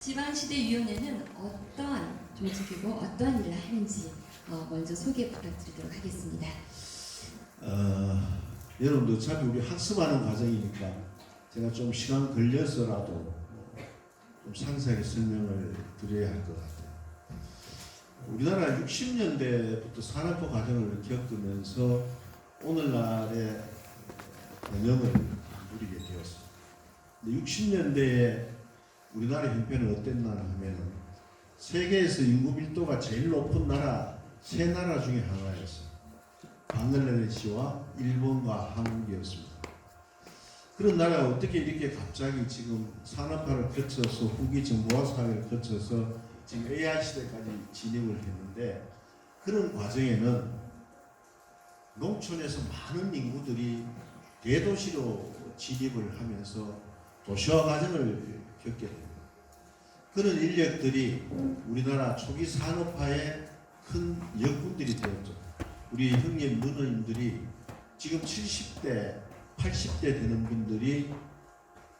지방시대위원회는 어떤 조직이고 어떤 일을 하는지 먼저 소개 부탁드리도록 하겠습니다. 여러분도 어차피 우리 학습하는 과정이니까 제가 좀 시간 걸려서라도 좀 상세하게 설명을 드려야 할 것 같아요. 우리나라 60년대부터 산업화 과정을 겪으면서 오늘날의 번영을 누리게 되었습니다. 60년대에 우리나라 형편은 어땠나 하면 세계에서 인구 밀도가 제일 높은 나라 세 나라 중에 하나였어요. 방글라데시와 일본과 한국이었습니다. 그런 나라가 어떻게 이렇게 갑자기 지금 산업화를 거쳐서 후기 정보화 사회를 거쳐서 지금 AI 시대까지 진입을 했는데, 그런 과정에는 농촌에서 많은 인구들이 대도시로 진입을 하면서 도시화 과정을 겪게 됩니다. 그런 인력들이 우리나라 초기 산업화에 큰 역군들이 되었죠. 우리 형님, 누님들이 지금 70대, 80대 되는 분들이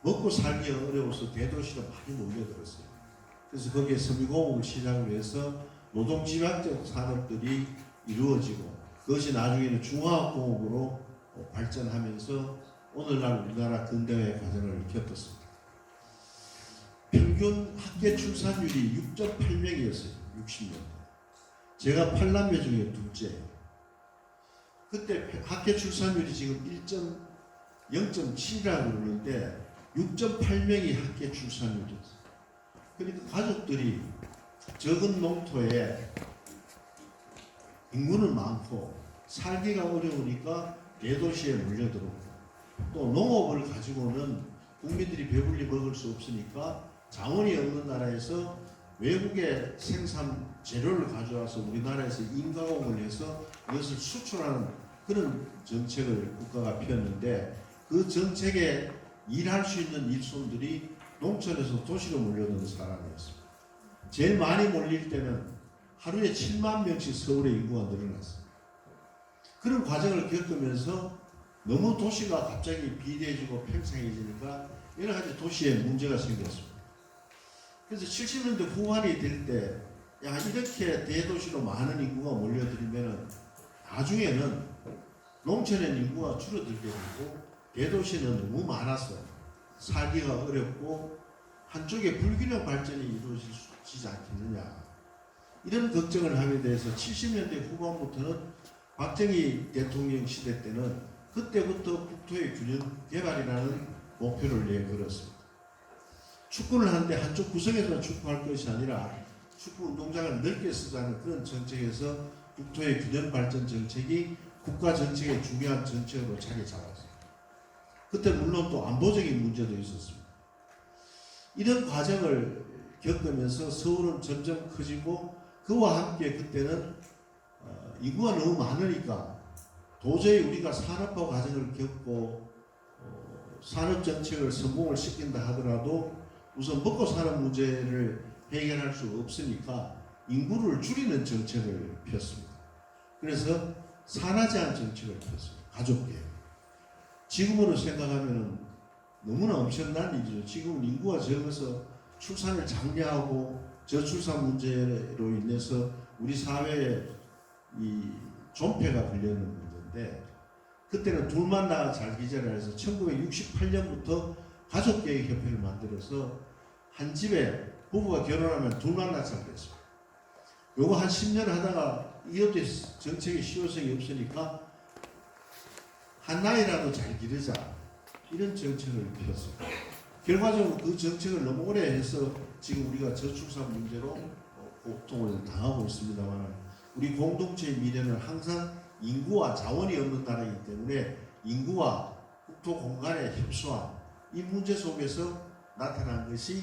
먹고 살기 어려워서 대도시로 많이 몰려들었어요. 그래서 거기에 섬유공업을 시작으로 해서 노동집약적 산업들이 이루어지고, 그것이 나중에는 중화학공업으로 발전하면서 오늘날 우리나라 근대화의 과정을 겪었습니다. 평균 학계 출산율이 6.8명이었어요. 60년대. 제가 8남매 중에 둘째예요. 그때 학계 출산율이 지금 0.7이라고 그러는데 6.8명이 학계 출산율이었어요. 그러니까 가족들이 적은 농토에 인구는 많고 살기가 어려우니까 대도시에 몰려들었고, 또 농업을 가지고는 국민들이 배불리 먹을 수 없으니까 자원이 없는 나라에서 외국의 생산 재료를 가져와서 우리나라에서 인가공을 해서 이것을 수출하는 그런 정책을 국가가 폈는데, 그 정책에 일할 수 있는 일손들이 농촌에서 도시로 몰려드는 사람이었습니다. 제일 많이 몰릴 때는 하루에 7만 명씩 서울의 인구가 늘어났어요. 그런 과정을 겪으면서 너무 도시가 갑자기 비대해지고 팽창해지니까 여러 가지 도시에 문제가 생겼습니다. 그래서 70년대 후반이 될 때, 야, 이렇게 대도시로 많은 인구가 몰려들면 나중에는 농촌의 인구가 줄어들게 되고 대도시는 너무 많아서 살기가 어렵고 한쪽에 불균형 발전이 이루어지지 않겠느냐, 이런 걱정을 하게 돼서 70년대 후반부터는 박정희 대통령 시대 때는 그때부터 국토의 균형 개발이라는 목표를 내걸었습니다. 축구를 하는데 한쪽 구석에서 축구할 것이 아니라 축구 운동장을 넓게 쓰자는 그런 정책에서 국토의 균형 발전 정책이 국가 정책의 중요한 정책으로 자리 잡았어요. 그때 물론 또 안보적인 문제도 있었습니다. 이런 과정을 겪으면서 서울은 점점 커지고, 그와 함께 그때는 인구가 너무 많으니까 도저히 우리가 산업화 과정을 겪고 산업정책을 성공을 시킨다 하더라도 우선 먹고 사는 문제를 해결할 수 없으니까 인구를 줄이는 정책을 폈습니다. 그래서 산하제한 정책을 폈습니다. 가족계획. 지금으로 생각하면 너무나 엄청난 일이죠. 지금 인구가 적어서 출산을 장려하고 저출산 문제로 인해서 우리 사회에 이 존폐가 걸려있는 문제인데, 그때는 둘만 낳아 잘 기재를 해서 1968년부터 가족계획협회를 만들어서 한 집에 부부가 결혼하면 둘만 낳자고 했습니다. 요거 한 10년 하다가 이것도 정책의 실효성이 없으니까 한 나이라도 잘 기르자, 이런 정책을 폈습니다. 결과적으로 그 정책을 너무 오래 해서 지금 우리가 저출산 문제로 고통을 당하고 있습니다만, 우리 공동체의 미래는 항상 인구와 자원이 없는 나라이기 때문에 인구와 국토 공간의 협소함, 이 문제 속에서 나타난 것이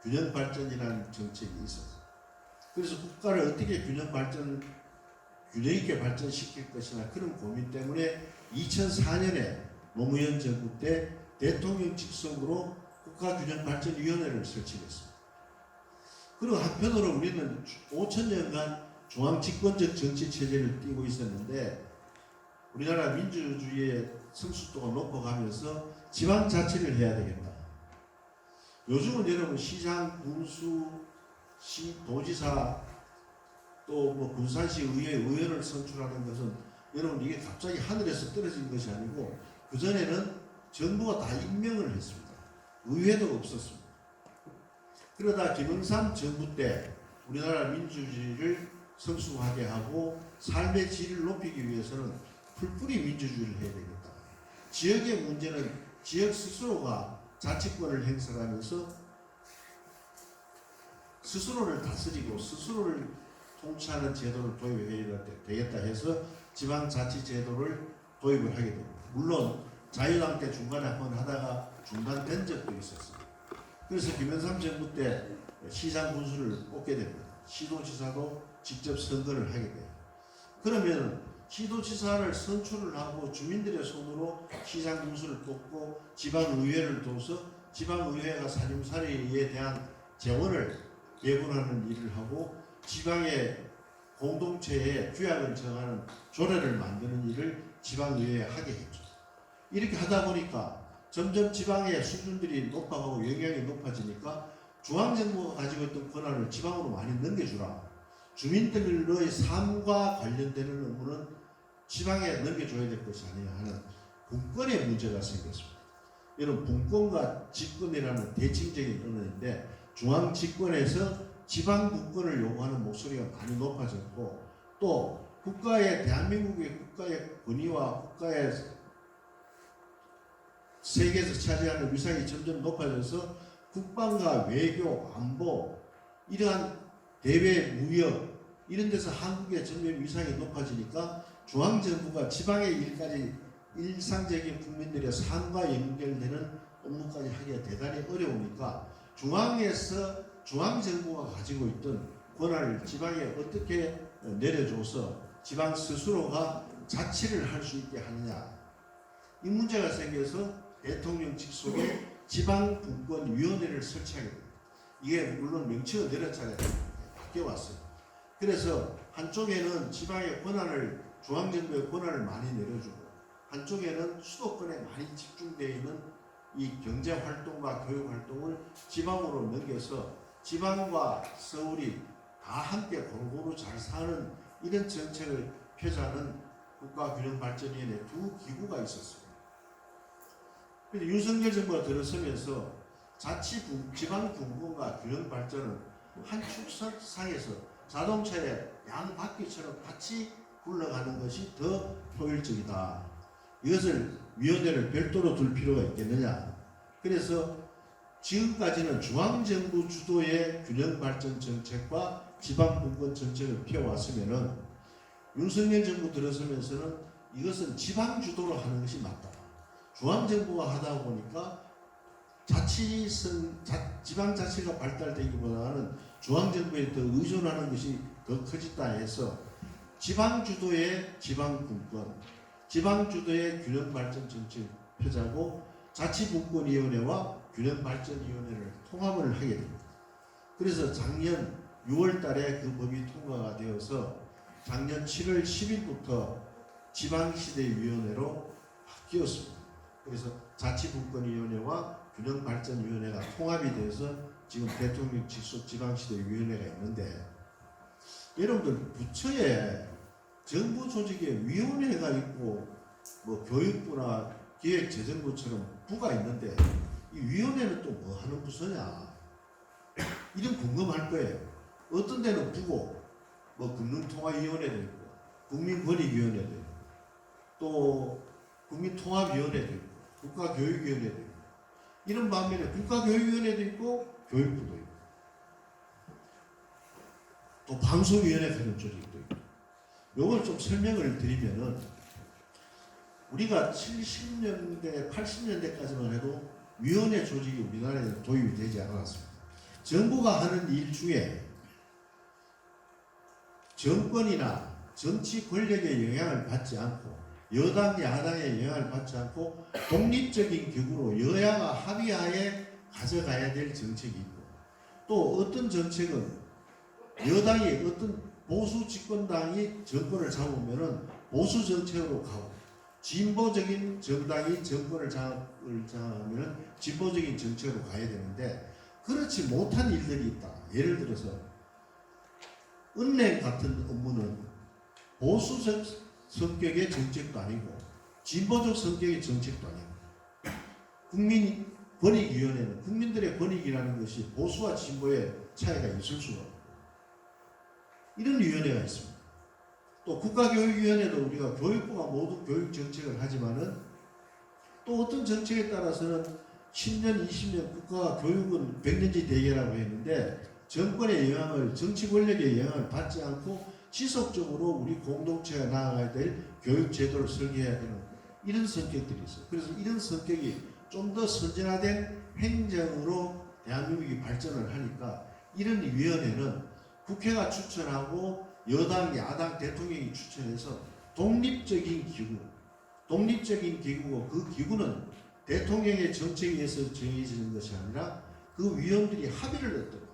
균형 발전이라는 정책이 있었어요. 그래서 국가를 어떻게 균형 있게 발전시킬 것이나 그런 고민 때문에 2004년에 노무현 정부 때 대통령 직속으로 국가균형발전위원회를 설치했습니다. 그리고 한편으로 우리는 5천년간 중앙집권적 정치체제를 띄고 있었는데, 우리나라 민주주의의 성숙도가 높아가면서 지방자치를 해야 되겠다. 요즘은 여러분 시장, 군수, 도지사 또 뭐 군산시 의회 의원을 선출하는 것은 여러분 이게 갑자기 하늘에서 떨어진 것이 아니고 그 전에는 정부가 다 임명을 했습니다. 의회도 없었습니다. 그러다 김영삼 정부 때 우리나라 민주주의를 성숙하게 하고 삶의 질을 높이기 위해서는 풀뿌리 민주주의를 해야 되겠다. 지역의 문제는 지역 스스로가 자치권을 행사하면서 스스로를 다스리고 스스로를 통치하는 제도를 도입해야 되겠다 해서 지방자치제도를 도입을 하게 됩니다. 물론 자유당 때 중간에 한번 하다가 중단된 적도 있었습니다. 그래서 김영삼 정부 때 시장 군수를 뽑게 됩니다. 시도지사도 직접 선거를 하게 돼요. 그러면 시도지사를 선출을 하고 주민들의 손으로 시장 군수를 뽑고 지방의회를 둬서 지방의회가 살림살이에 대한 재원을 배분하는 일을 하고 지방의 공동체의 규약을 정하는 조례를 만드는 일을 지방의회에 하게 했죠. 이렇게 하다 보니까 점점 지방의 수준들이 높아가고 영향이 높아지니까 중앙정부가 가지고 있던 권한을 지방으로 많이 넘겨주라. 주민들의 삶과 관련되는 업무는 지방에 넘겨줘야 될 것이 아니냐 하는 분권의 문제가 생겼습니다. 이런 분권과 집권이라는 대칭적인 언어인데 중앙 집권에서 지방 분권을 요구하는 목소리가 많이 높아졌고 또 국가의 대한민국의 국가의 권위와 국가의 세계에서 차지하는 위상이 점점 높아져서 국방과 외교, 안보 이러한 대외 무역 이런 데서 한국의 점점 위상이 높아지니까 중앙정부가 지방의 일까지 일상적인 국민들의 삶과 연결되는 업무까지 하기가 대단히 어려우니까 중앙에서 중앙정부가 가지고 있던 권한을 지방에 어떻게 내려줘서 지방 스스로가 자치를 할 수 있게 하느냐 이 문제가 생겨서 대통령 직속에 지방분권위원회를 설치하게 됩니다. 이게 물론 명칭은 여러 차례 바뀌어왔어요. 그래서 한쪽에는 지방의 권한을 중앙정부의 권한을 많이 내려주고 한쪽에는 수도권에 많이 집중되어 있는 이 경제활동과 교육활동을 지방으로 넘겨서 지방과 서울이 다 함께 골고루 잘 사는 이런 정책을 펴자는 국가균형발전위원회 두 기구가 있었습니다. 그런데 윤석열 정부가 들어서면서 지방분권과 균형발전은 한 축상에서 자동차의 양바퀴처럼 같이 굴러가는 것이 더 효율적이다. 이것을 위원회를 별도로 둘 필요가 있겠느냐. 그래서 지금까지는 중앙정부 주도의 균형발전 정책과 지방분권 정책을 펴왔으면은 윤석열 정부 들어서면서는 이것은 지방 주도로 하는 것이 맞다. 중앙정부가 하다 보니까 지방자치가 발달되기보다는 중앙정부에 더 의존하는 것이 더 커졌다 해서 지방주도의 지방분권, 지방주도의 균형발전 정책을 펴자고 자치분권위원회와 균형발전위원회를 통합을 하게 됩니다. 그래서 작년 6월 달에 그 법이 통과가 되어서 작년 7월 10일부터 지방시대위원회로 바뀌었습니다. 그래서 자치분권위원회와 균형발전위원회가 통합이 돼서 지금 대통령 직속 지방시대위원회가 있는데 여러분들 부처에 정부 조직에 위원회가 있고 뭐 교육부나 기획재정부처럼 부가 있는데 이 위원회는 또 뭐 하는 부서냐 이런 궁금할 거예요. 어떤 데는 부고 뭐 금융통화위원회도 있고 국민권익위원회도 있고 또 국민통합위원회도 있고 국가교육위원회도 있고 이런 반면에 국가교육위원회도 있고 교육부도 있고 또 방송위원회 같은 조직도 있고 요걸 좀 설명을 드리면은 우리가 70년대 80년대까지만 해도 위원회 조직이 우리나라에 도입이 되지 않았습니다. 정부가 하는 일 중에 정권이나 정치 권력의 영향을 받지 않고 여당, 야당의 영향을 받지 않고 독립적인 격으로 여야가 합의하에 가져가야 될 정책이 있고 또 어떤 정책은 여당이 어떤 보수 집권당이 정권을 잡으면은 보수 정책으로 가고 진보적인 정당이 정권을 장악하면 진보적인 정책으로 가야 되는데 그렇지 못한 일들이 있다. 예를 들어서 은행 같은 업무는 보수적 성격의 정책도 아니고 진보적 성격의 정책도 아니고 국민권익위원회는 국민들의 권익이라는 것이 보수와 진보의 차이가 있을 수가 없고 이런 위원회가 있습니다. 또 국가교육위원회도 우리가 교육부가 모두 교육 정책을 하지만은 또 어떤 정책에 따라서는 10년, 20년 국가와 교육은 백년지 대계라고 했는데 정권의 영향을 정치 권력의 영향을 받지 않고 지속적으로 우리 공동체가 나아가야 될 교육 제도를 설계해야 되는 이런 성격들이 있어요. 그래서 이런 성격이 좀 더 선진화된 행정으로 대한민국이 발전을 하니까 이런 위원회는 국회가 추천하고 여당, 야당, 대통령이 추천해서 독립적인 기구고 그 기구는 대통령의 정책에 의해서 정해지는 것이 아니라 그 위원들이 합의를 얻도록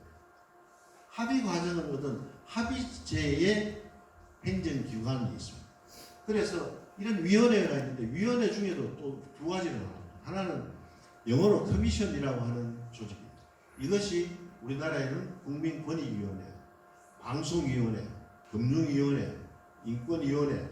합의 과정을 얻은 합의제의 행정기관이 있습니다. 그래서 이런 위원회가 있는데 위원회 중에도 또 두 가지를 합니다. 하나는 영어로 커미션이라고 하는 조직입니다. 이것이 우리나라에는 국민권익위원회, 방송위원회, 금융위원회, 인권위원회,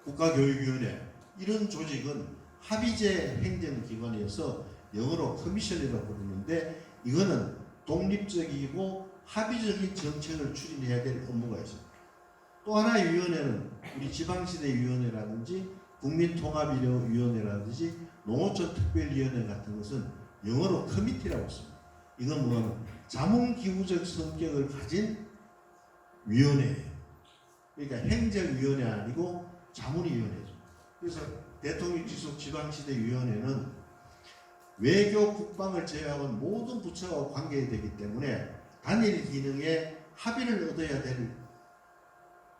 국가교육위원회 이런 조직은 합의제 행정기관이어서 영어로 커미션이라고 부르는데 이거는 독립적이고 합의적인 정책을 추진해야 될 업무가 있습니다. 또 하나의 위원회는 우리 지방시대위원회라든지 국민통합위원회라든지 농어촌특별위원회 같은 것은 영어로 커미티라고 씁니다. 이건 뭐냐면 자문기구적 성격을 가진 위원회예요. 그러니까 행정위원회 아니고 자문위원회죠. 그래서 대통령 지속 지방시대위원회는 외교, 국방을 제외하고는 모든 부처와 관계되기 때문에 단일 기능에 합의를 얻어야 될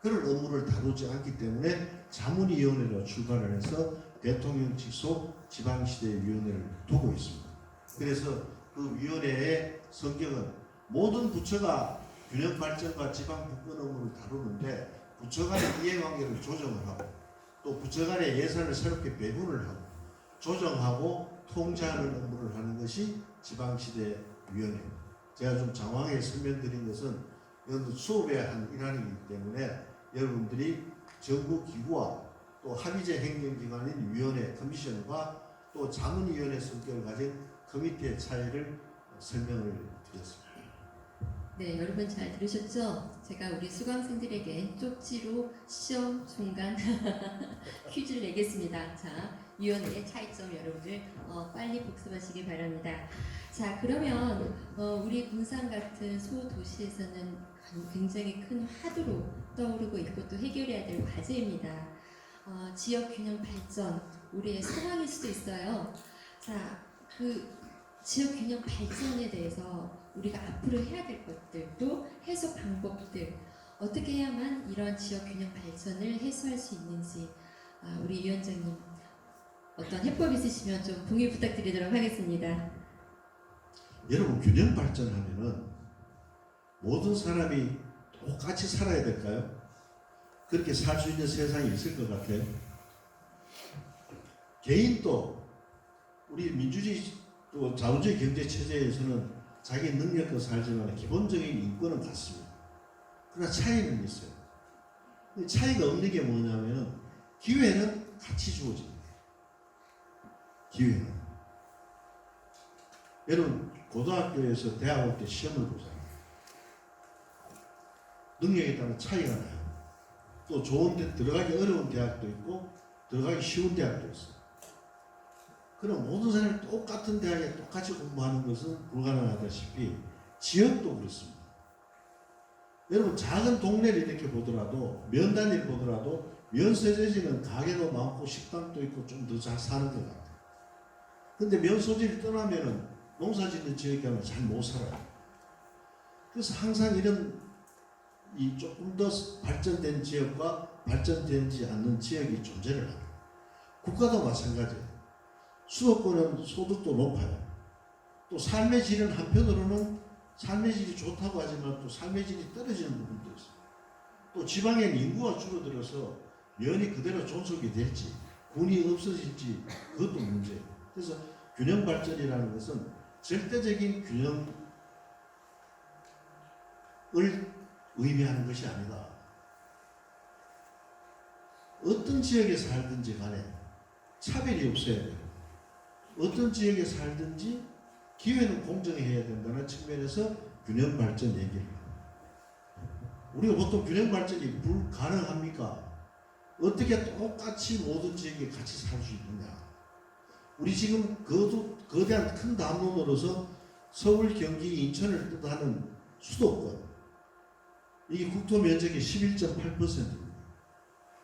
그런 업무를 다루지 않기 때문에 자문위원회로 출발을 해서 대통령 직속 지방시대위원회를 두고 있습니다. 그래서 그 위원회의 성격은 모든 부처가 균형 발전과 지방 국권 업무를 다루는데 부처 간의 이해관계를 조정을 하고 또 부처 간의 예산을 새롭게 배분을 하고 조정하고 통제하는 업무를 하는 것이 지방시대위원회입니다. 제가 좀 장황하게 설명드린 것은 이건 수업의 한 일환이기 때문에 여러분들이 정부 기구와 또 합의제 행정기관인 위원회, 커미션과 또 자문위원회 성격을 가진 커미티의 차이를 설명을 드렸습니다. 네, 여러분 잘 들으셨죠? 제가 우리 수강생들에게 쪽지로 시험 중간 퀴즈를 내겠습니다. 자, 위원회의 차이점 여러분들 빨리 복습하시기 바랍니다. 자, 그러면 우리 군산 같은 소도시에서는 굉장히 큰 화두로 떠오르고 있고 또 해결해야 될 과제입니다. 지역 균형 발전, 우리의 소망일 수도 있어요. 자, 그 지역 균형 발전에 대해서 우리가 앞으로 해야 될 것들, 또 해소 방법들, 어떻게 해야만 이런 지역 균형 발전을 해소할 수 있는지 우리 위원장님 어떤 해법 있으시면 좀 공유 부탁드리도록 하겠습니다. 여러분 균형 발전하면은 모든 사람이 똑같이 살아야 될까요? 그렇게 살 수 있는 세상이 있을 것 같아요. 개인도 우리 민주주의 또 자본주의 경제 체제에서는 자기 능력도 살지만 기본적인 인권은 같습니다. 그러나 차이는 있어요. 차이가 없는 게 뭐냐면 기회는 같이 주어집니다. 기회는. 여러분 고등학교에서 대학 올 때 시험을 보잖아요. 능력에 따른 차이가 나요. 또 좋은 데 들어가기 어려운 대학도 있고 들어가기 쉬운 대학도 있어요. 그럼 모든 사람이 똑같은 대학에 똑같이 공부하는 것은 불가능하다시피 지역도 그렇습니다. 여러분 작은 동네를 이렇게 보더라도 면 단위를 보더라도 면세대지는 가게도 많고 식당도 있고 좀 더 잘 사는 것 같아요. 근데 면 소지를 떠나면은 농사 짓는 지역에 가면 잘 못 살아요. 그래서 항상 이런 이 조금 더 발전된 지역과 발전되지 않는 지역이 존재를 합니다. 국가도 마찬가지예요. 수도권은 소득도 높아요. 또 삶의 질은 한편으로는 삶의 질이 좋다고 하지만 또 삶의 질이 떨어지는 부분도 있어요. 또 지방엔 인구가 줄어들어서 면이 그대로 존속이 될지 군이 없어질지 그것도 문제예요. 그래서 균형 발전이라는 것은 절대적인 균형을 의미하는 것이 아니다. 어떤 지역에 살든지 간에 차별이 없어야 돼요. 어떤 지역에 살든지 기회는 공정해야 된다는 측면에서 균형 발전 얘기를 합니다. 우리가 보통 균형 발전이 불가능합니까? 어떻게 똑같이 모든 지역에 같이 살 수 있느냐? 우리 지금 거대한 큰 담론으로서 서울, 경기, 인천을 뜻하는 수도권, 이게 국토 면적의 11.8%입니다.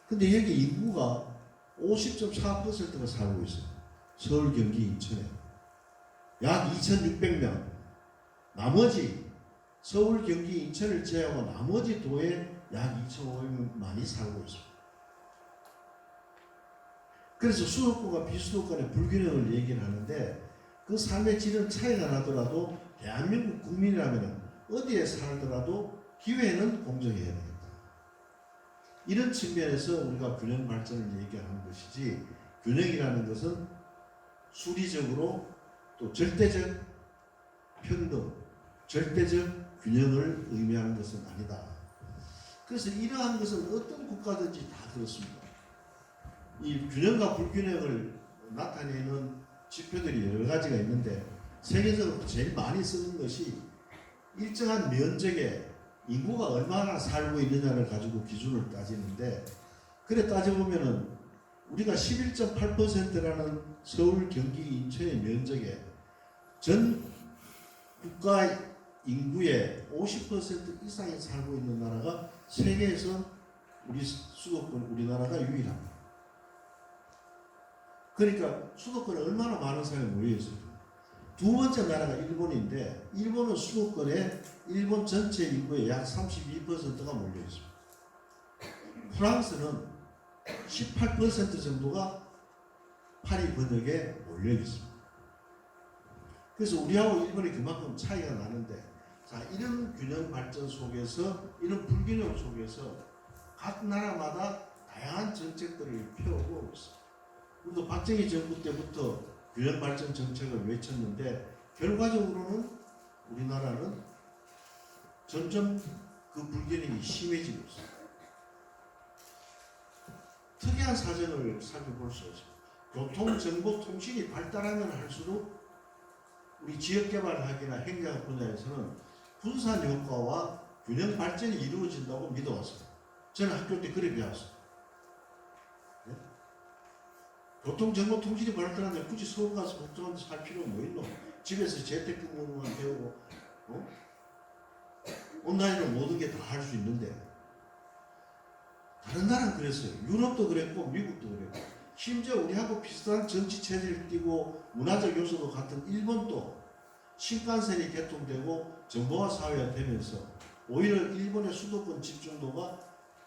근데 여기 인구가 50.4%가 살고 있어요. 서울, 경기, 인천에 약 2,600명. 나머지 서울, 경기, 인천을 제외하고 나머지 도에 약 2,500만이 살고 있습니다. 그래서 수도권과 비수도권의 불균형을 얘기를 하는데 그 삶의 질은 차이가 나더라도 대한민국 국민이라면 어디에 살더라도 기회는 공정해야 되겠다. 이런 측면에서 우리가 균형 발전을 얘기하는 것이지, 균형이라는 것은 수리적으로 또 절대적 평등, 절대적 균형을 의미하는 것은 아니다. 그래서 이러한 것은 어떤 국가든지 다 그렇습니다. 이 균형과 불균형을 나타내는 지표들이 여러 가지가 있는데 세계적으로 제일 많이 쓰는 것이 일정한 면적에 인구가 얼마나 살고 있느냐를 가지고 기준을 따지는데, 그래 따져보면은 우리가 11.8%라는 서울, 경기, 인천의 면적에 전 국가 인구의 50% 이상이 살고 있는 나라가 세계에서 우리 수도권 우리나라가 유일합니다. 그러니까 수도권에 얼마나 많은 사람이 모여있어요. 두 번째 나라가 일본인데 일본은 수도권에 일본 전체 인구의 약 32%가 몰려있습니다. 프랑스는 18% 정도가 파리 번역에 몰려있습니다. 그래서 우리하고 일본이 그만큼 차이가 나는데, 자, 이런 균형 발전 속에서, 이런 불균형 속에서 각 나라마다 다양한 정책들을 펴오고 있습니다. 우리도 박정희 정부 때부터 균형 발전 정책을 외쳤는데 결과적으로는 우리나라는 점점 그 불균형이 심해지고 있습니다. 특이한 사정을 살펴볼 수 있습니다. 교통, 정보, 통신이 발달하면 할수록 우리 지역개발학이나 행정학 분야에서는 분산 효과와 균형 발전이 이루어진다고 믿어왔습니다. 저는 학교 때 그래 배웠어요. 네? 교통, 정보, 통신이 발달하는데 굳이 서울 가서 걱정하면서 살 필요가 뭐 있노? 집에서 재택근무만 배우고, 온라인으로 모든 게 다 할 수 있는데, 다른 나라는 그랬어요. 유럽도 그랬고 미국도 그랬고, 심지어 우리하고 비슷한 정치 체제를 띠고 문화적 요소도 같은 일본도 신칸센이 개통되고 정보화 사회가 되면서 오히려 일본의 수도권 집중도가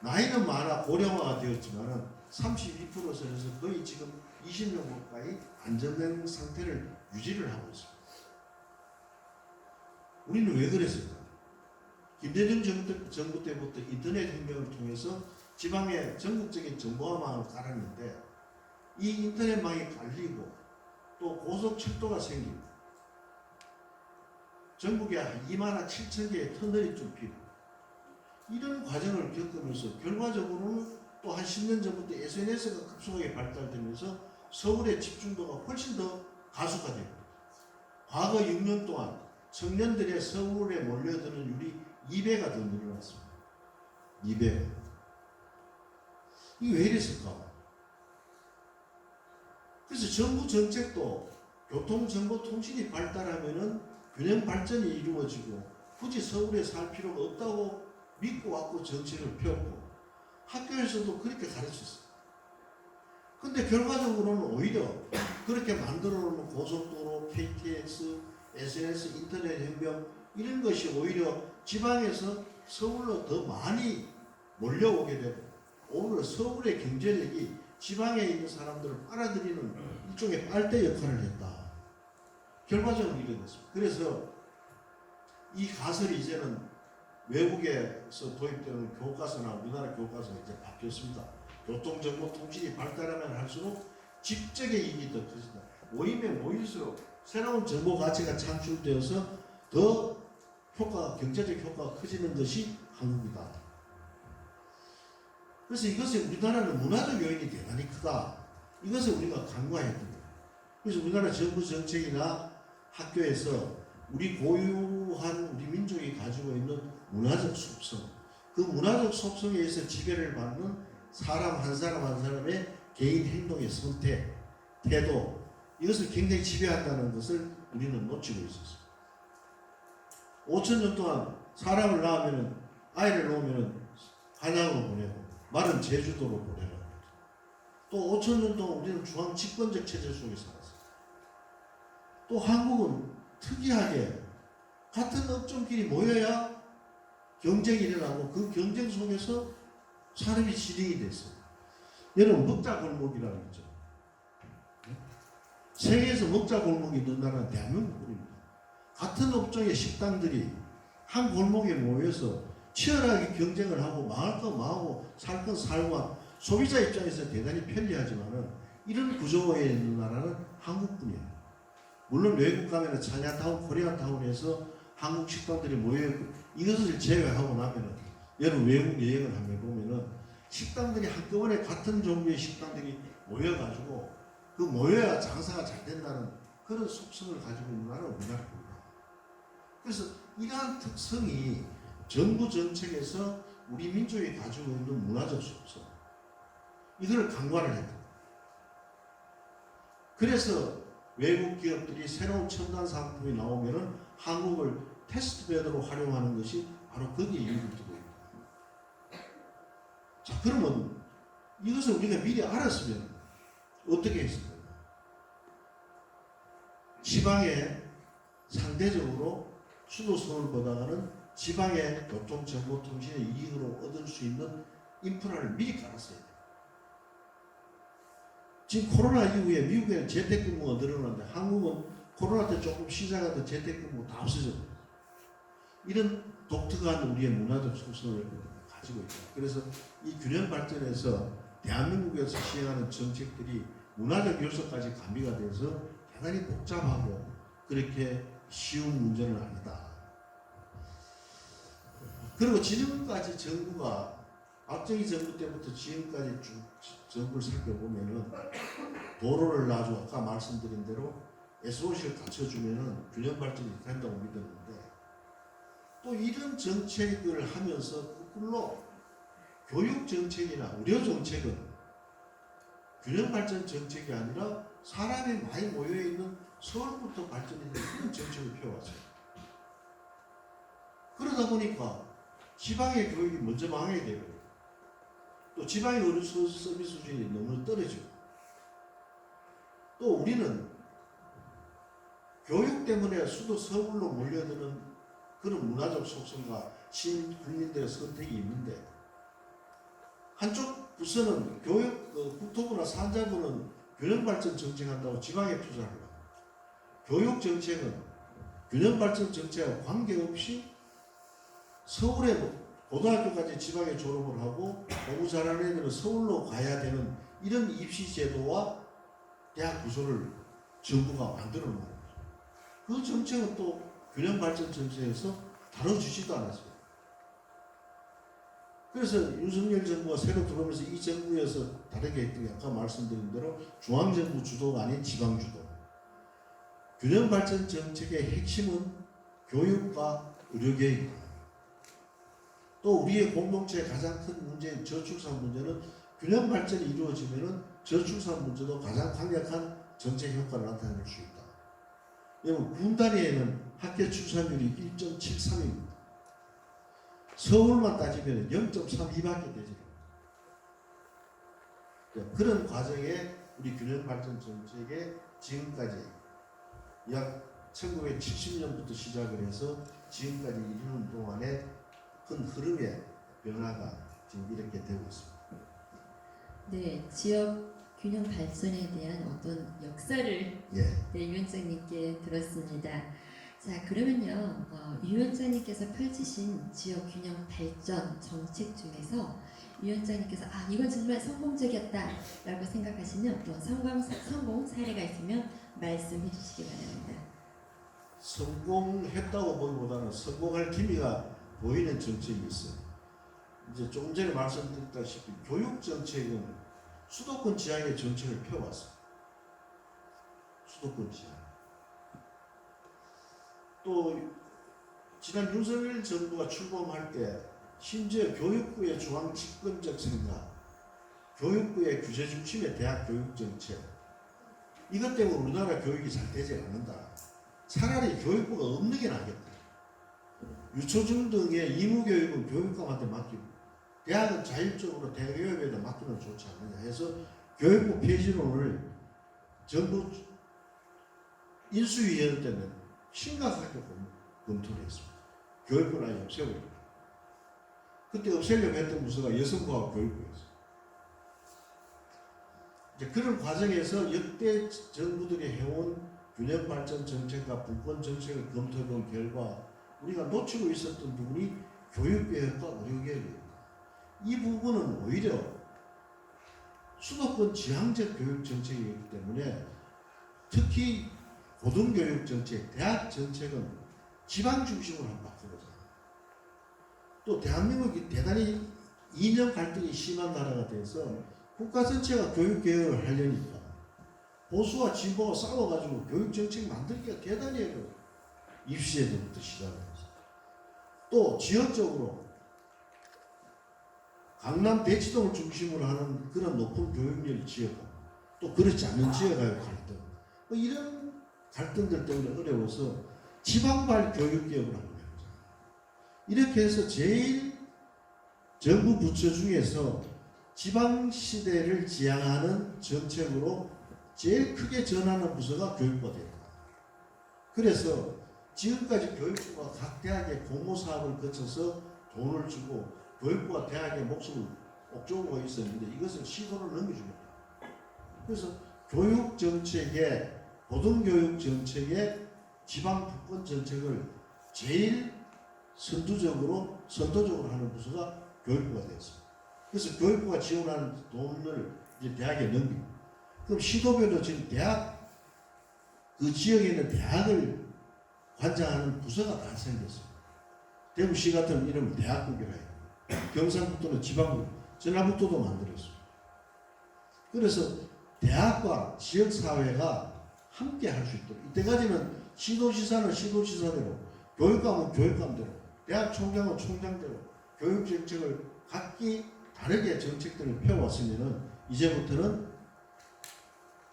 나이는 많아 고령화가 되었지만은 32%선에서 거의 지금 20년 가까이 안정된 상태를 유지를 하고 있습니다. 우리는 왜 그랬을까? 김대중 정부 때부터 인터넷 혁명을 통해서 지방에 전국적인 정보화망을 깔았는데, 이 인터넷망이 깔리고 또 고속철도가 생기고 전국에 한 2만 7천 개의 터널이 좁히고 이런 과정을 겪으면서 결과적으로는 또 한 10년 전부터 SNS가 급속하게 발달되면서 서울의 집중도가 훨씬 더 가속화됩니다. 과거 6년 동안 청년들의 서울에 몰려드는 율이 2배가 더 늘어났습니다. 2배. 이게 왜 이랬을까? 그래서 정부 정책도 교통, 정보, 통신이 발달하면은 균형 발전이 이루어지고 굳이 서울에 살 필요가 없다고 믿고 왔고 정책을 펴고 학교에서도 그렇게 가르쳤어요. 근데 결과적으로는 오히려 그렇게 만들어 놓은 고속도로, KTX, SNS, 인터넷 혁명 이런 것이 오히려 지방에서 서울로 더 많이 몰려오게 되고 오히려 서울의 경제력이 지방에 있는 사람들을 빨아들이는 일종의 빨대 역할을 했다. 결과적으로 이래 됐습니다. 그래서 이 가설이 이제는 외국에서 도입되는 교과서나 우리나라 교과서가 이제 바뀌었습니다. 교통, 정보, 통신이 발달하면 할수록 직접의 이익이 더 커진다. 모이면 모일수록 새로운 정보 가치가 창출되어서 더 경제적 효과가 커지는 것이 한국이다. 그래서 이것이 우리나라는 문화적 요인이 대단히 크다. 이것을 우리가 간과해야 됩니다. 그래서 우리나라 정부 정책이나 학교에서 우리 고유한 우리 민족이 가지고 있는 문화적 속성, 그 문화적 속성에 의해서 지배를 받는 사람 한 사람의 개인 행동의 선택, 태도, 이것을 굉장히 지배한다는 것을 우리는 놓치고 있었어요. 5,000년 동안 사람을 낳으면 아이를 놓으면 한양으로 보내고 말은 제주도로 보내라. 또 5,000년 동안 우리는 중앙 집권적 체제 속에 살았어요. 또 한국은 특이하게 같은 업종끼리 모여야 경쟁이 일어나고 그 경쟁 속에서 사람이 진행이 됐어요. 여러분 먹자 골목이라고 있죠. 세계에서 먹자 골목이 있는 나라는 대한민국입니다. 같은 업종의 식당들이 한 골목에 모여서 치열하게 경쟁을 하고 망할 건 망하고 살 건 살고 소비자 입장에서 대단히 편리하지만은 이런 구조에 있는 나라는 한국뿐이에요. 물론 외국 가면은 차이나타운, 코리아타운에서 한국 식당들이 모여있고 이것을 제외하고 나면은 여러분 외국 여행을 한번 해보면은 식당들이 한꺼번에 같은 종류의 식당들이 모여가지고 그 모여야 장사가 잘 된다는 그런 속성을 가지고 있는 나라는 우리나라입니다. 그래서 이러한 특성이 정부 정책에서 우리 민족이 가지고 있는 문화적 속성 이걸 간과를 했다. 그래서 외국 기업들이 새로운 첨단 상품이 나오면은 한국을 테스트베드로 활용하는 것이 바로 거기에 이유를 두고 있다. 자, 그러면 이것을 우리가 미리 알았으면 어떻게 했을까요? 지방에 상대적으로 수도 서울보다는 지방의 교통정보통신의 이익으로 얻을 수 있는 인프라를 미리 깔았어야 돼요. 지금 코로나 이후에 미국에는 재택근무가 늘어났는데 한국은 코로나 때 조금 시작하던 재택근무가 다 없어졌어요. 이런 독특한 우리의 문화적 속성을 가지고 있다. 그래서 이 균형 발전에서 대한민국에서 시행하는 정책들이 문화적 요소까지 가미가 돼서 대단히 복잡하고 그렇게 쉬운 문제는 아니다. 그리고 지금까지 정부가 박정희 정부 때부터 지금까지 쭉 정부를 살펴보면은 도로를 놔주고 아까 말씀드린 대로 SOC를 갖춰주면은 균형 발전이 된다고 믿었는데 또 이런 정책을 하면서 거꾸로 교육 정책이나 의료 정책은 균형 발전 정책이 아니라 사람이 많이 모여 있는 서울부터 발전이 되는 그런 정책을 펴왔어요. 그러다 보니까 지방의 교육이 먼저 망하게 되고 또 지방의 의료 서비스 수준이 너무 떨어지고 또 우리는 교육 때문에 수도 서울로 몰려드는 그런 문화적 속성과 국민들의 선택이 있는데 한쪽 부서는 국토부나 산자부는 균형발전 정책한다고 지방에 투자를 하고 교육 정책은 균형발전 정책과 관계없이 서울에 고등학교까지 지방에 졸업을 하고 공부 잘하는 애들은 서울로 가야 되는 이런 입시 제도와 대학 구조를 정부가 만들어 놓은 거죠. 그 정책은 또 균형발전 정책에서 다뤄주지도 않았어요. 그래서 윤석열 정부가 새로 들어오면서 이 정부에서 다르게 했던 게 아까 말씀드린 대로 중앙정부 주도가 아닌 지방주도. 균형발전 정책의 핵심은 교육과 의료계획입니다. 또 우리의 공동체의 가장 큰 문제인 저출산 문제는 균형발전이 이루어지면 저출산 문제도 가장 강력한 정책 효과를 나타낼 수 있다. 여러분 군 단위에는 학교 출산율이 1.73입니다. 서울만 따지면 0.32밖에 되지 않습니다. 그런 과정에 우리 균형발전 정책에 지금까지 약 1970년부터 시작을 해서 지금까지 이르는 동안에 큰 흐름의 변화가 지금 이렇게 되고 있습니다. 네, 지역 균형 발전에 대한 어떤 역사를 네, 위원장님께 들었습니다. 자, 그러면요, 위원장님께서 펼치신 지역 균형 발전 정책 중에서 위원장님께서 이건 정말 성공적이었다라고 생각하시는 어떤 성공 사례가 있으면 말씀해 주시기 바랍니다. 성공했다고 보기보다는 성공할 기미가 보이는 정책이 있어요. 이제 조금 전에 말씀드렸다시피 교육 정책은 수도권 지향의 정책을 펴왔어요. 수도권 지향. 또 지난 윤석열 정부가 출범할 때 심지어 교육부의 중앙 집권적 생각, 교육부의 규제 중심의 대학 교육 정책, 이것 때문에 우리나라 교육이 잘 되지 않는다. 차라리 교육부가 없는 게 낫겠다. 유초중 등의 의무교육은 교육감한테 맡기고 대학은 자율적으로 대교육에다 맡기면 좋지 않느냐 해서 교육부 폐지론을 정부 인수위원 때는 심각하게 검토를 했습니다. 교육부를 아예 없애버리고 그때 없애려고 했던 부서가 여성과학 교육부였어요. 이제 그런 과정에서 역대 정부들이 해온 균형발전 정책과 분권 정책을 검토해본 결과 우리가 놓치고 있었던 부분이 교육개혁과 의료개혁입니다. 이 부분은 오히려 수도권 지향적 교육 정책이기 때문에 특히 고등교육 정책, 대학 정책은 지방 중심으로 한번 바꾸자. 또 대한민국이 대단히 이념 갈등이 심한 나라가 돼서 국가 전체가 교육개혁을 하려니까 보수와 진보가 싸워가지고 교육정책 만들기가 대단히 어려워요. 입시제도부터 시작해서. 또 지역적으로 강남 대치동을 중심으로 하는 그런 높은 교육열 지역과 또 그렇지 않은 지역과의 갈등, 뭐 이런 갈등들 때문에 어려워서 지방발 교육개혁을 하고 있는 거죠. 이렇게 해서 제일 정부 부처 중에서 지방시대를 지향하는 정책으로 제일 크게 전하는 부서가 교육부가 됩니다. 그래서 지금까지 교육부가 각 대학에 공모 사업을 거쳐서 돈을 주고 교육부가 대학의 몫을 옥조고 있었는데 이것을 시도를 넘겨줍니다. 그래서 교육 정책에 고등교육 정책에 지방 분권 정책을 제일 선도적으로 하는 부서가 교육부가 되었습니다. 그래서 교육부가 지원하는 돈을 이제 대학에 넘깁니다. 그럼 시도별로 지금 대학 그 지역에 있는 대학을 관장하는 부서가 다 생겼어요. 대구시 같은 이름은 대학국이라 해요. 경상북도는 지방국, 전라북도도 만들었어요. 그래서 대학과 지역사회가 함께 할 수 있도록 이때까지는 시도지사는 시도지사대로 교육감은 교육감대로 대학 총장은 총장대로 교육정책을 각기 다르게 정책들을 펴왔으면 이제부터는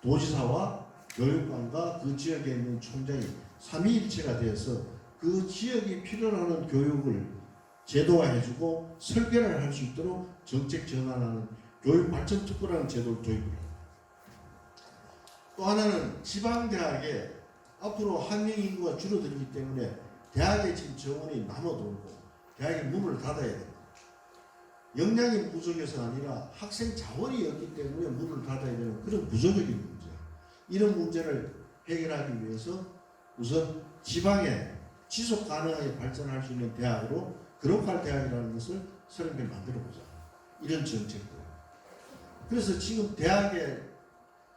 도지사와 교육감과 그 지역에 있는 총장이 삼위일체가 되어서 그 지역이 필요로 하는 교육을 제도화해주고 설계를 할 수 있도록 정책 전환하는 교육발전특구라는 제도를 도입합니다. 또 하나는 지방대학에 앞으로 학령 인구가 줄어들기 때문에 대학에 지금 정원이 남아돌고 대학의 문을 닫아야 됩니다. 역량이 부족해서 아니라 학생 자원이 없기 때문에 문을 닫아야 되는 그런 구조적인 문제. 이런 문제를 해결하기 위해서 우선 지방에 지속 가능하게 발전할 수 있는 대학으로 그로컬 대학이라는 것을 새롭게 만들어보자. 이런 정책들. 그래서 지금 대학의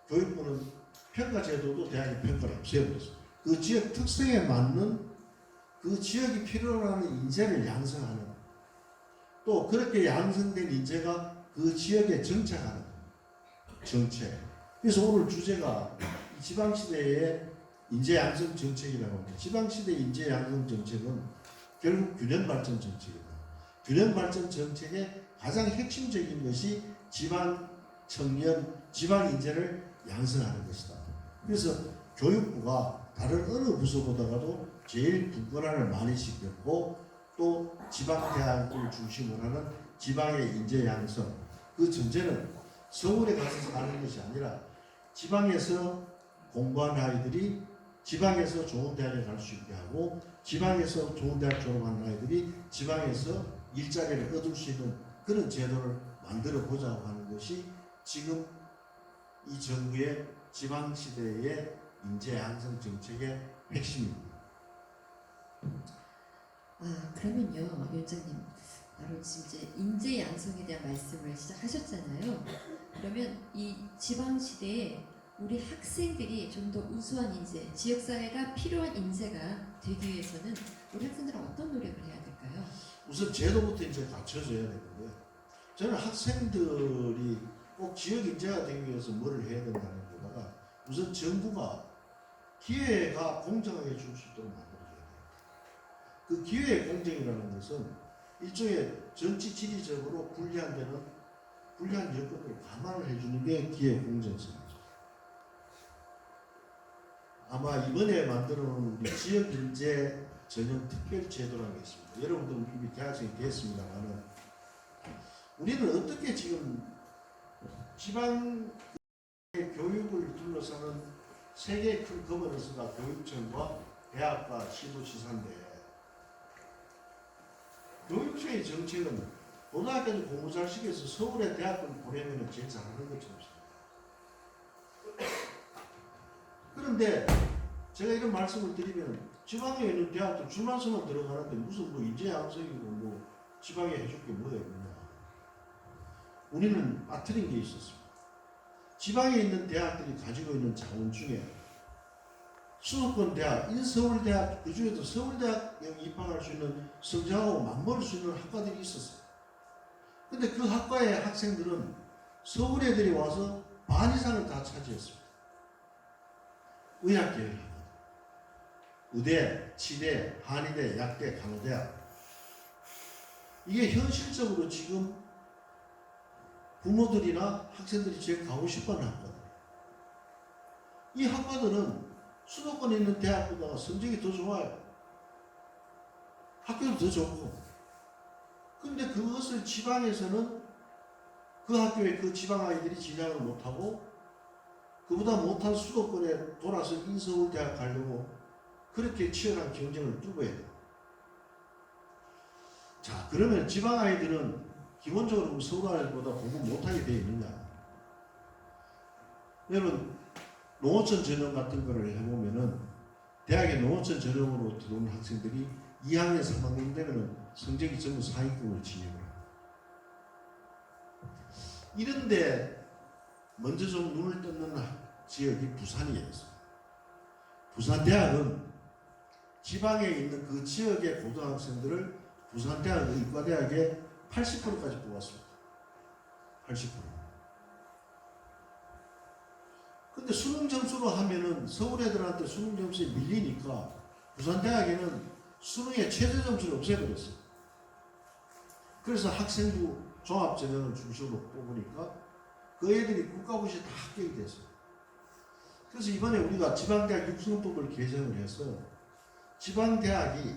교육부는 평가 제도도 대학의 평가를 없애버렸습니다. 그 지역 특성에 맞는 그 지역이 필요로 하는 인재를 양성하는 또 그렇게 양성된 인재가 그 지역에 정착하는 정책. 그래서 오늘 주제가 지방시대의 인재 양성 정책이라고 합니다. 지방시대 인재 양성 정책은 결국 균형발전 정책이다. 균형발전 정책의 가장 핵심적인 것이 지방 청년, 지방 인재를 양성하는 것이다. 그래서 교육부가 다른 어느 부서보다가도 제일 분권화를 많이 시켰고 또 지방대학을 중심으로 하는 지방의 인재 양성. 그 전제는 서울에 가서 사는 것이 아니라 지방에서 공부한 아이들이 지방에서 좋은 대학에 갈 수 있게 하고 지방에서 좋은 대학 졸업한 아이들이 지방에서 일자리를 얻을 수 있는 그런 제도를 만들어 보자고 하는 것이 지금 이 정부의 지방시대의 인재 양성 정책의 핵심입니다. 그러면요, 위원장님, 바로 지금 이제 인재 양성에 대한 말씀을 시작하셨잖아요. 그러면 이 지방 시대에 우리 학생들이 좀 더 우수한 인재, 지역사회가 필요한 인재가 되기 위해서는 우리 학생들은 어떤 노력을 해야 될까요? 우선 제도부터 이제 갖춰져야 되는데 저는 학생들이 꼭 지역 인재가 되기 위해서 뭐를 해야 된다는 것보다가 우선 정부가 기회가 공정하게 줄 수 있도록 만들어줘야 돼요. 그 기회의 공정이라는 것은 일종의 정치 지리적으로 불리한 여건을 감안을 해주는 게 기회 공정성이죠. 아마 이번에 만들어 놓은 우리 지역 인재 전형 특별 제도라는 게 있습니다. 여러분도 이미 대학생이 됐습니다만은 우리는 어떻게 지금 지방 교육을 둘러싸는 세 개의 큰 거버넌스가 교육청과 대학과 시도지사인데 교육청의 정책은 고등학교에서 공부 잘 시켜서 서울에 대학을 보내면 제일 잘하는 것처럼 그런데 제가 이런 말씀을 드리면 지방에 있는 대학도 줄만서만 들어가는데 무슨 뭐 인재 양성이고 뭐 지방에 해줄 게 뭐가 있느냐. 우리는 빠뜨린 게 있었습니다. 지방에 있는 대학들이 가지고 있는 자원 중에 수도권 대학, 인서울대학, 그 중에도 서울대학에 입학할 수 있는 성적하고 맞먹을 수 있는 학과들이 있었어요. 근데 그 학과의 학생들은 서울 애들이 와서 반 이상을 다 차지했습니다. 의학계열 의대, 치대, 한의대, 약대, 간호대학. 이게 현실적으로 지금 부모들이나 학생들이 제일 가고 싶어하는 학과들. 이 학과들은 수도권에 있는 대학보다 성적이 더 좋아요. 학교도 더 좋고. 근데 그것을 지방에서는 그 학교에 그 지방 아이들이 진학을 못하고 그보다 못한 수도권에 돌아서 인서울대학 가려고 그렇게 치열한 경쟁을 뚫어야 돼요. 자, 그러면 지방 아이들은 기본적으로 서울 아이들보다 공부 못하게 되어 있느냐? 여러분, 농어촌 전형 같은 거를 해보면은 대학에 농어촌 전형으로 들어오는 학생들이 2학년, 3학년 되면은 성적이 전부 상위권을 진입을 합니다. 이런데 먼저 좀 눈을 뜯는 지역이 부산이에요. 부산대학은 지방에 있는 그 지역의 고등학생들을 부산대학 의과대학에 80%까지 뽑았습니다. 80%. 근데 수능 점수로 하면은 서울 애들한테 수능 점수에 밀리니까 부산대학에는 수능의 최저 점수를 없애버렸어요. 그래서 학생부 종합전형을 중심으로 뽑으니까 그 애들이 국가고시에 다 합격이 됐어요. 그래서 이번에 우리가 지방대학 육성법을 개정을 해서 지방대학이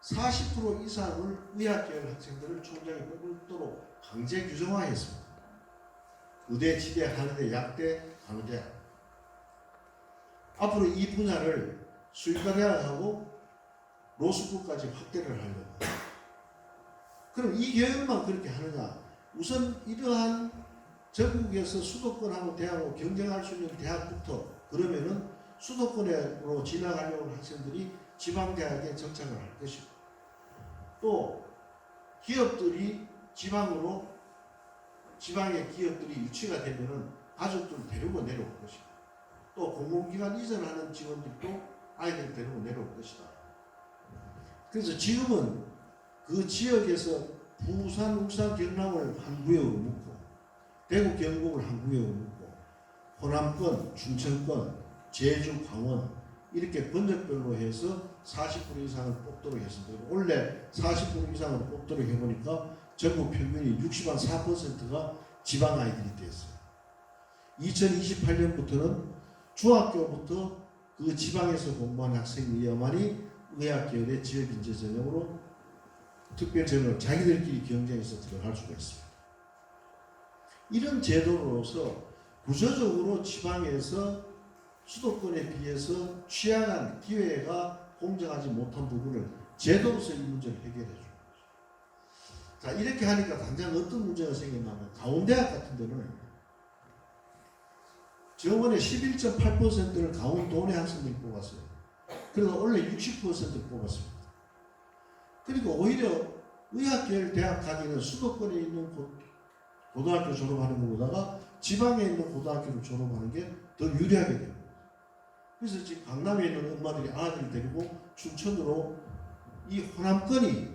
40% 이상을 의학계열 학생들을 총장에 뽑도록 강제 규정화했습니다. 의대, 치대, 한의대, 약대, 간호대학. 앞으로 이 분야를 수의과대학하고 로스쿨까지 확대를 하려고. 그럼 이 교육만 그렇게 하느냐? 우선 이러한 전국에서 수도권하고 대학하고 경쟁할 수 있는 대학부터 그러면은 수도권으로 진학하려고 하는 학생들이 지방대학에 정착을 할 것이고 또 기업들이 지방으로 지방의 기업들이 유치가 되면은 가족들을 데리고 내려올 것이고 또 공공기관 이전하는 직원들도 아이들 데리고 내려올 것이다. 그래서 지금은 그 지역에서 부산, 울산, 경남을 한 구역으로 묶고 대구, 경북을 한 구역으로 묶고 호남권, 충청권, 제주, 강원 이렇게 번역별로 해서 40% 이상을 뽑도록 했습니다. 원래 40% 이상을 뽑도록 해보니까 전국 평균이 60.4%가 지방 아이들이 됐어요. 2028년부터는 중학교부터 그 지방에서 공부한 학생이야만이 의학계열의 지역인재 전형으로 특별전형을 자기들끼리 경쟁해서 들어갈 수가 있습니다. 이런 제도로서 구조적으로 지방에서 수도권에 비해서 취약한 기회가 공정하지 못한 부분을 제도로서 이 문제를 해결해 주는 거죠. 자, 이렇게 하니까 당장 어떤 문제가 생겼냐면 강원대학 같은 데는 저번에 11.8%를 강원도내 학생들이 뽑았어요. 그래서 원래 60%를 뽑았습니다. 그리고 오히려 의학계열 대학 가기는 수도권에 있는 고등학교 졸업하는 것보다가 지방에 있는 고등학교를 졸업하는 게 더 유리하게 돼요. 그래서 지금 강남에 있는 엄마들이 아들을 데리고 춘천으로 이 호남권이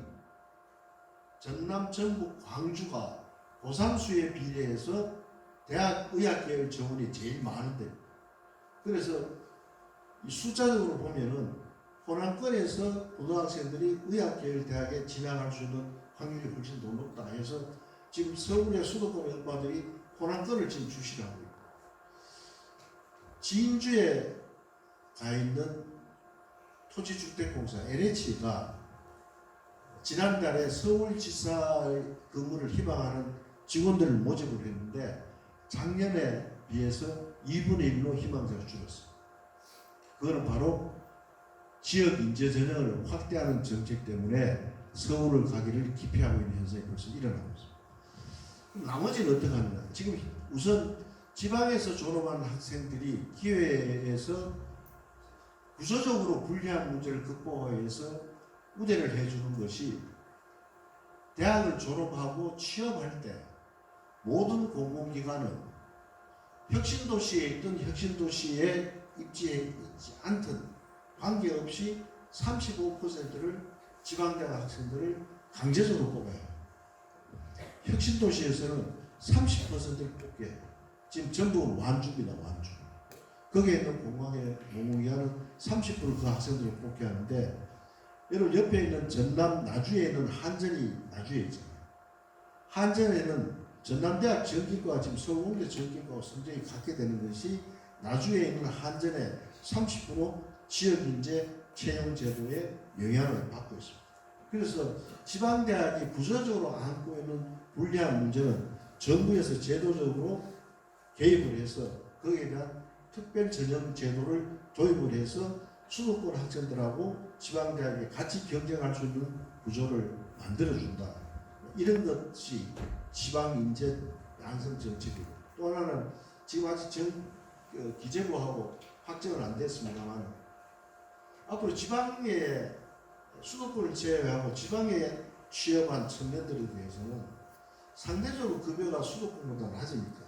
전남, 전북, 광주가 고산수에 비례해서 대학 의학계열 정원이 제일 많은데, 그래서 이 숫자적으로 보면은 호남권에서 고등학생들이 의학계열 대학에 진학할 수 있는 확률이 훨씬 더 높다 해서 지금 서울의 수도권의 엄마들이 호남권을 지금 주시하고 있고, 진주에 가 있는 토지주택공사 LH가 지난달에 서울지사 근무를 희망하는 직원들을 모집을 했는데 작년에 비해서 2분의 1로 희망자가 줄었어요. 그거는 바로 지역 인재 전형을 확대하는 정책 때문에 서울을 가기를 기피하고 있는 현상이 벌써 일어나고 있습니다. 그럼 나머지는 어떻게 하느냐? 지금 우선 지방에서 졸업한 학생들이 기회에서 구조적으로 불리한 문제를 극복하기 위해서 우대를 해주는 것이, 대학을 졸업하고 취업할 때 모든 공공기관은 혁신도시에 있던 혁신도시에 입지해 있지 않든 관계없이 35%를 지방대학 학생들을 강제적으로 뽑아야 해요. 혁신도시에서는 30%를 뽑게 해요. 지금 전부 완주입니다. 완주. 거기에 있는 공공기관은 30% 그 학생들을 뽑게 하는데, 여러분 옆에 있는 전남 나주에 있는 한전이 나주에 있잖아요. 한전에는 전남대학 전기과 지금 서울공대 전기과 성적이 같게 되는 것이 나주에 있는 한전의 30% 지역인재 채용 제도에 영향을 받고 있습니다. 그래서 지방대학이 구조적으로 안고 있는 불리한 문제는 정부에서 제도적으로 개입을 해서 거기에 대한 특별 전형 제도를 도입을 해서 수도권 학생들하고 지방대학이 같이 경쟁할 수 있는 구조를 만들어준다. 이런 것이 지방인재 양성 정책이고, 또 하나는 지금 아직 기재부하고 확정은 안 됐습니다만 앞으로 지방에 수도권을 제외하고 지방에 취업한 청년들에 대해서는 상대적으로 급여가 수도권보다 낮으니까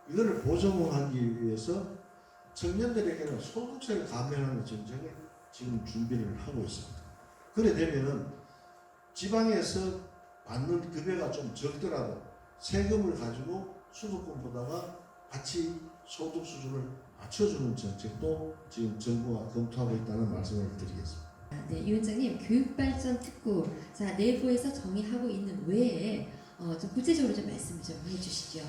이거를 보정하기 위해서 청년들에게는 소득세를 감면하는 정책을 지금 준비를 하고 있습니다. 그래 되면은 지방에서 받는 급여가 좀 적더라도 세금을 가지고 수도권보다가 같이 소득 수준을 맞춰주는 정책도 지금 정부가 검토하고 있다는 말씀을 드리겠습니다. 네, 이 위원장님, 교육발전 특구, 자, 내부에서 정의하고 있는 외에 좀 구체적으로 좀 말씀 좀 해주시죠.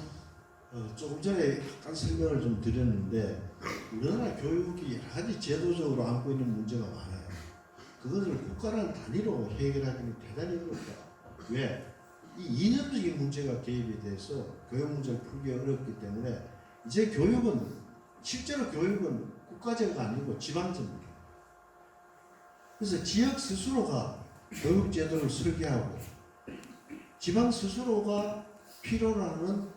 조금 전에 약간 설명을 좀 드렸는데, 우리나라 교육이 여러 가지 제도적으로 안고 있는 문제가 많아요. 그것을 국가라는 단위로 해결하기는 대단히 어렵다. 왜? 이 이념적인 문제가 개입이 돼서 교육 문제를 풀기 어렵기 때문에 이제 교육은, 실제로 교육은 국가제가 아니고 지방제입니다. 그래서 지역 스스로가 교육 제도를 설계하고 지방 스스로가 필요로 하는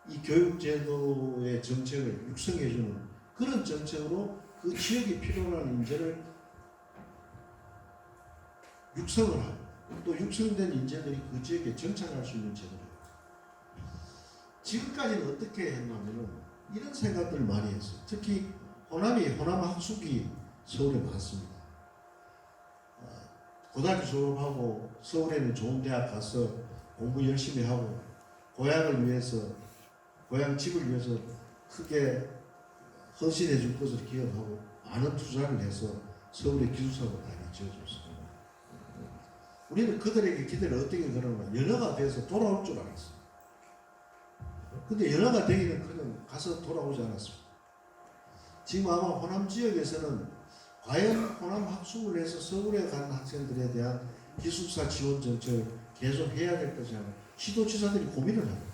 이 교육 제도의 정책을 육성해주는 그런 정책으로 그 지역이 필요로 하는 인재를 육성을 하고, 또 육성된 인재들이 그 지역에 정착할 수 있는 제도예요. 지금까지는 어떻게 했냐면은 이런 생각들을 많이 했어요. 특히 호남 학숙이 서울에 많습니다. 고등학교 졸업하고 서울에는 좋은 대학 가서 공부 열심히 하고 고향을 위해서, 고향 집을 위해서 크게 헌신해 줄 것을 기억하고 많은 투자를 해서 서울의 기숙사를 많이 지어줬습니다. 우리는 그들에게 기대를 어떻게 걸었나, 연화가 돼서 돌아올 줄 알았어요. 근데 연화가 되기는 그냥 가서 돌아오지 않았습니다. 지금 아마 호남 지역에서는 과연 호남 학숙을 해서 서울에 가는 학생들에 대한 기숙사 지원 정책을 계속 해야 될 것이냐, 시도지사들이 고민을 합니다.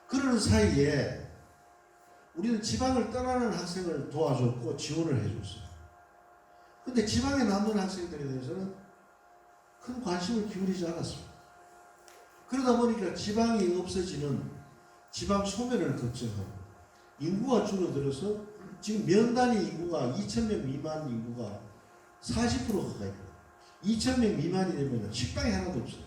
그러는 사이에 우리는 지방을 떠나는 학생을 도와줬고 지원을 해줬어요. 근데 지방에 남는 학생들에 대해서는 큰 관심을 기울이지 않았습니다. 그러다 보니까 지방이 없어지는 지방 소멸을 걱정하고 인구가 줄어들어서 지금 면 단위 인구가 2,000명 미만 인구가 40% 가까이 돼요. 2,000명 미만이 되면 식당이 하나도 없어요.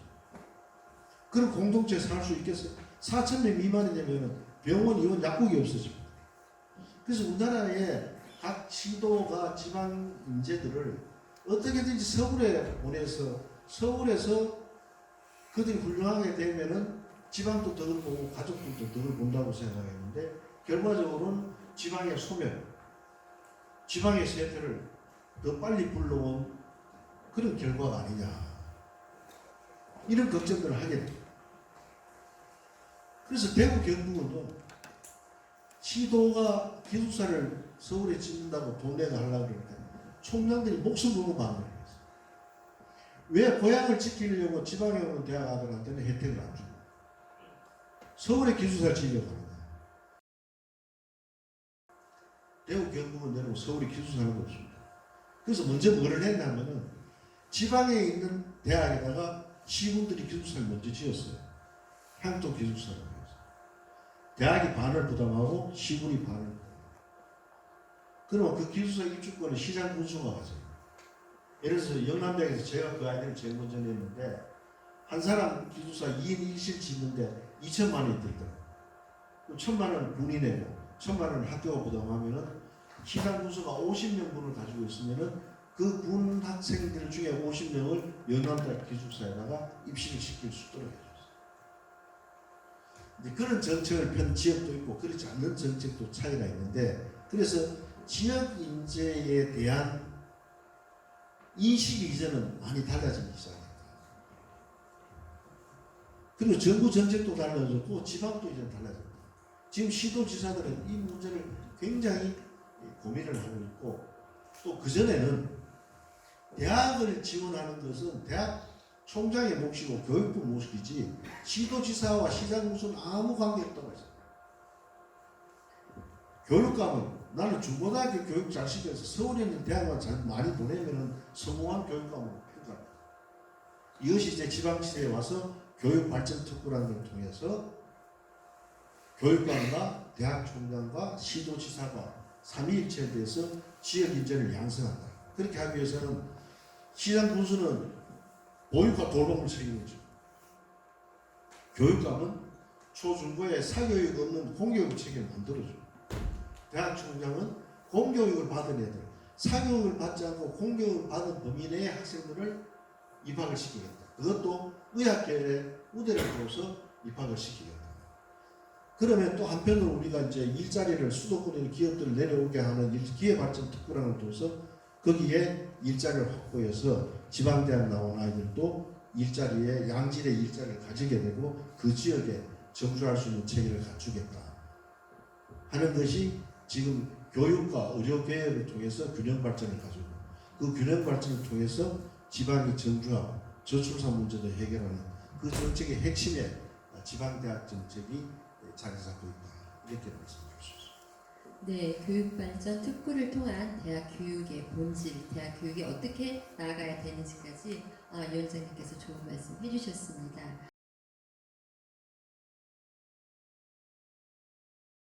그럼 공동체에 살 수 있겠어요? 4,000명 미만이 되면 병원, 의원, 약국이 없어집니다. 그래서 우리나라의 각 시도가 지방 인재들을 어떻게든지 서울에 보내서 서울에서 그들이 훌륭하게 되면은 지방도 덕을 보고 가족들도 덕을 본다고 생각했는데 결과적으로는 지방의 소멸, 지방의 세태를 더 빨리 불러온 그런 결과가 아니냐 이런 걱정들을 하게 됩니다. 그래서 대구 경북은요 시도가 기숙사를 서울에 짓는다고 돈 내가 하려고 그러는데 총장들이 목숨 걸고 반대를 했어요. 왜 고향을 지키려고 지방에 오는 대학 아들한테는 혜택을 안 주고 서울에 기숙사를 지으려고 하는 거예요. 대구 경북은 내놓고 서울에 기숙사는 없습니다. 그래서 먼저 뭐를 했냐면은 지방에 있는 대학에다가 시군들이 기숙사를 먼저 지었어요. 향토 기숙사를 해서 대학이 반을 부담하고 시군이 반을 부담하고 그러면 그 기숙사 입주권은 시장 군수가 가져요. 예를 들어서 영남대학에서 제가 그 아이들을 제일 먼저 냈는데 한 사람 기숙사 2인 1실 짓는데 2천만 원이 들더라고요. 1,000만 원은 군이 내고 1,000만 원은 학교가 부담하면은 시장 군수가 50명 분을 가지고 있으면은 그 군 학생들 중에 50명을 영남대학 기숙사에다가 입시를 시킬 수 있도록 해줬어요. 이제 그런 정책을 편 지역도 있고 그렇지 않는 정책도 차이가 있는데 그래서 지역 인재에 대한 인식이 이제는 많이 달라지기 시작합니다. 그리고 정부 정책도 달라졌고 지방도 이제 달라졌다. 지금 시도지사들은 이 문제를 굉장히 고민을 하고 있고 또 그전에는 대학을 지원하는 것은 대학 총장의 몫이고 교육부 몫이지 시도지사와 시장군수는 아무 관계없다고 했어요. 교육감은 나는 중고등학교 교육 잘 시켜서 서울에 있는 대학만 잘 많이 보내면은 성공한 교육감으로 평가합니다. 이것이 이제 지방시대에 와서 교육발전특구라는 걸 통해서 교육감과 대학총장과 시도지사가 삼위일체에 대해서 지역인재를 양성한다. 그렇게 하기 위해서는 시장군수는 보육과 돌봄을 책임지죠. 교육감은 초중고에 사교육 없는 공교육 체계를 만들어줘요. 대학총장은 공교육을 받은 애들, 사교육을 받지 않고 공교육을 받은 범위 내의 학생들을 입학을 시키겠다. 그것도 의학계의 우대를 두어서 입학을 시키겠다. 그러면 또 한편으로 우리가 이제 일자리를 수도권에 있는 기업들을 내려오게 하는 기회발전 특구랑을 둬서 거기에 일자리를 확보해서 지방대학 나온 아이들도 일자리에 양질의 일자리를 가지게 되고 그 지역에 정주할 수 있는 체계를 갖추겠다 하는 것이 지금 교육과 의료개혁을 통해서 균형발전을 가지고 그 균형발전을 통해서 지방이 정주하고 저출산 문제도 해결하는 그 정책의 핵심에 지방대학 정책이 자리 잡고 있다. 이렇게 말씀드릴 수 있습니다. 네, 교육발전 특구를 통한 대학 교육의 본질, 대학 교육이 어떻게 나아가야 되는지까지 위원장님께서 좋은 말씀 해주셨습니다.